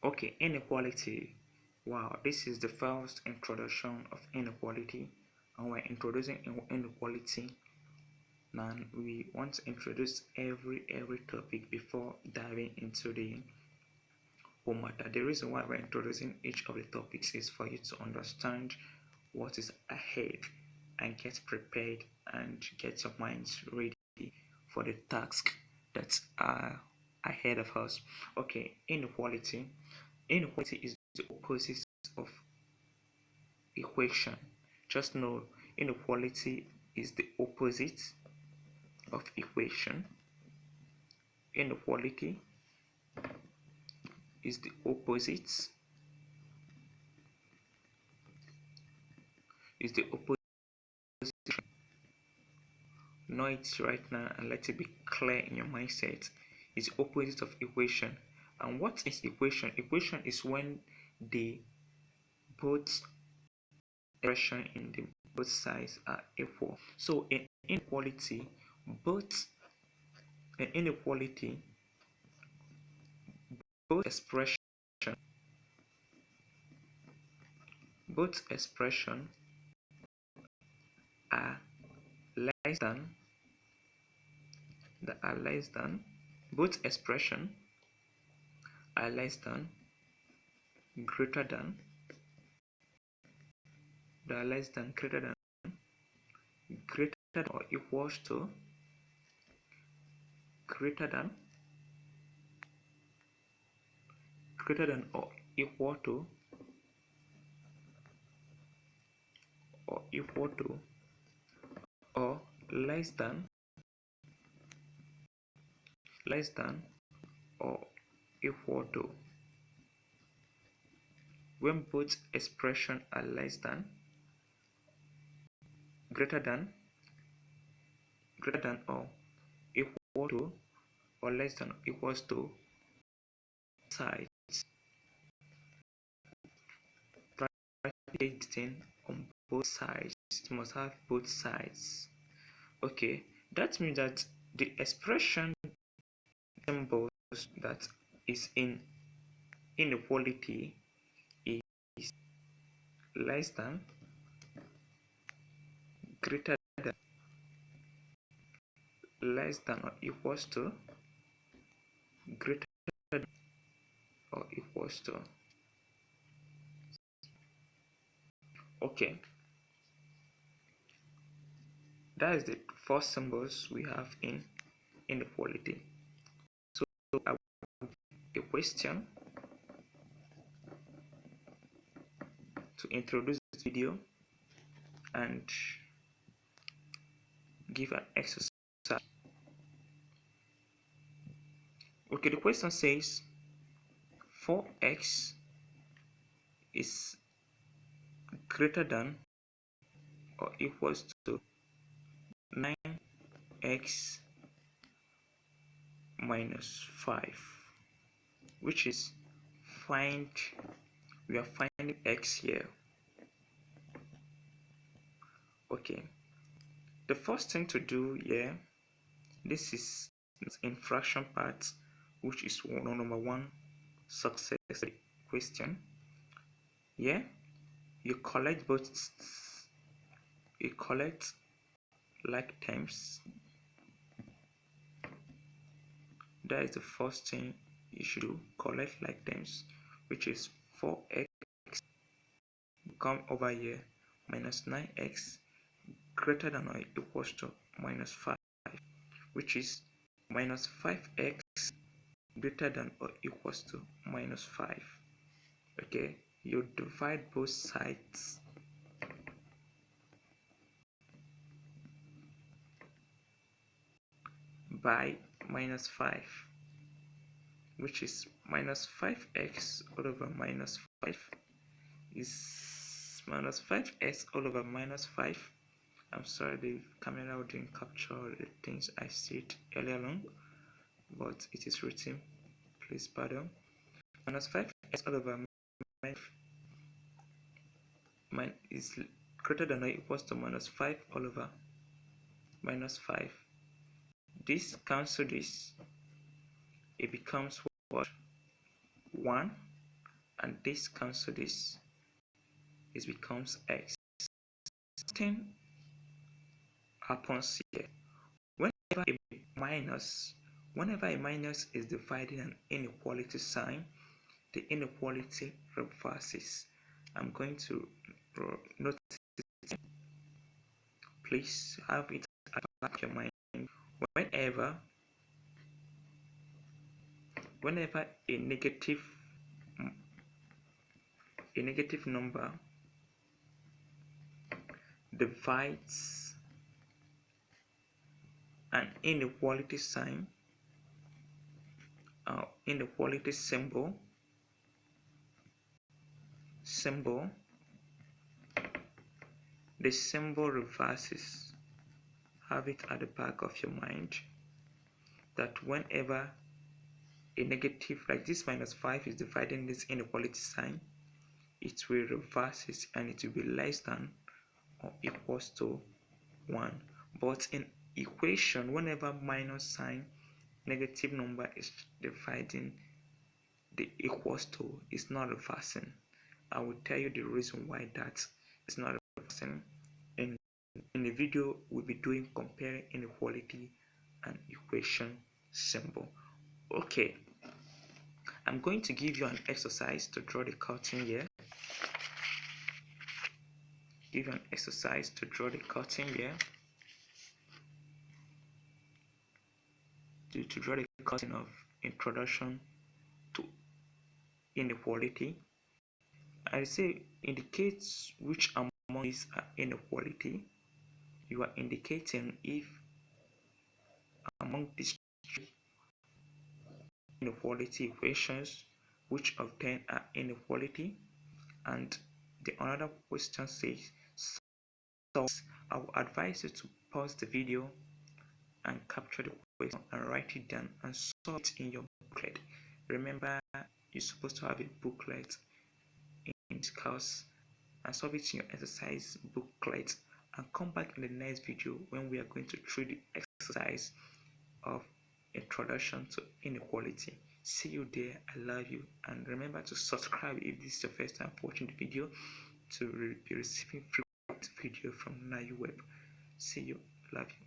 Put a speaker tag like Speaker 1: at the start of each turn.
Speaker 1: Okay, inequality. Wow, this is the first introduction of inequality, and we're introducing inequality. Now we want to introduce every topic before diving into the whole matter. The reason why we're introducing each of the topics is for you to understand what is ahead and get prepared and get your minds ready for the task that are ahead of us. Okay, inequality. Inequality is the opposite of equation. Just know inequality is the opposite of equation. Inequality is the opposite know it right now and let it be clear in your mindset. It's the opposite of equation. And what is equation? Equation is when the both expression in the both sides are equal. So in inequality, both in inequality, both expression both expression are less than both expression are less than, greater than, they are less than, greater than or equals to, greater than or equal to, or equal to, or less than or equal to. When both expressions are less than, greater than or equal to, or less than or equals to sides, practically on both sides. It must have both sides. Okay, that means that the expression symbols that is in inequality is less than, greater than, less than or equals to, greater than or equals to. Okay, that is the first symbols we have in inequality. So I will have a question to introduce this video and give an exercise. Okay, the question says 4x is greater than or equals to 9x minus 5, which is we are finding x here. Okay, the first thing to do here, this is in fraction part, which is number one success question. Yeah, you collect like terms. That is the first thing you should do, collect like terms, which is 4x come over here minus 9x greater than or equals to minus 5, which is minus 5x greater than or equals to minus 5. Okay, you divide both sides by minus 5, which is minus 5x all over minus 5 is minus 5x all over minus 5. I'm sorry, the camera didn't capture the things I said earlier on, but it is written, please pardon. Minus 5x all over is greater than or equals to minus 5 all over minus 5. This cancel this, it becomes what? 1 and this cancel this, it becomes x. Something happens here. Whenever a minus is dividing an inequality sign, the inequality reverses. I'm going to notice, please have it at the back of your mind. Whenever a negative number divides an inequality sign, inequality symbol, the symbol reverses. Have it at the back of your mind that whenever a negative like this -5 is dividing this inequality sign, it will reverse it and it will be less than or equals to 1. But in equation, whenever minus sign negative number is dividing the equals to, is not reversing. I will tell you the reason why that is not reversing. In the video, we'll be doing comparing inequality and equation symbol. Okay, I'm going to give you an exercise to draw the curtain here. Give you an exercise to draw the curtain here. To draw the curtain of introduction to inequality. I say indicates which among these are inequality. You are indicating if among these three inequality equations, which of them are inequality. And the another question says, so I will advise you to pause the video and capture the question and write it down and solve it in your booklet. Remember, you're supposed to have a booklet in this course, and solve it in your exercise booklet, and come back in the next video when we are going to treat the exercise of introduction to inequality. See you there. I love you, and remember to subscribe if this is your first time watching the video to be receiving frequent video from Nayu Web. See you. Love you.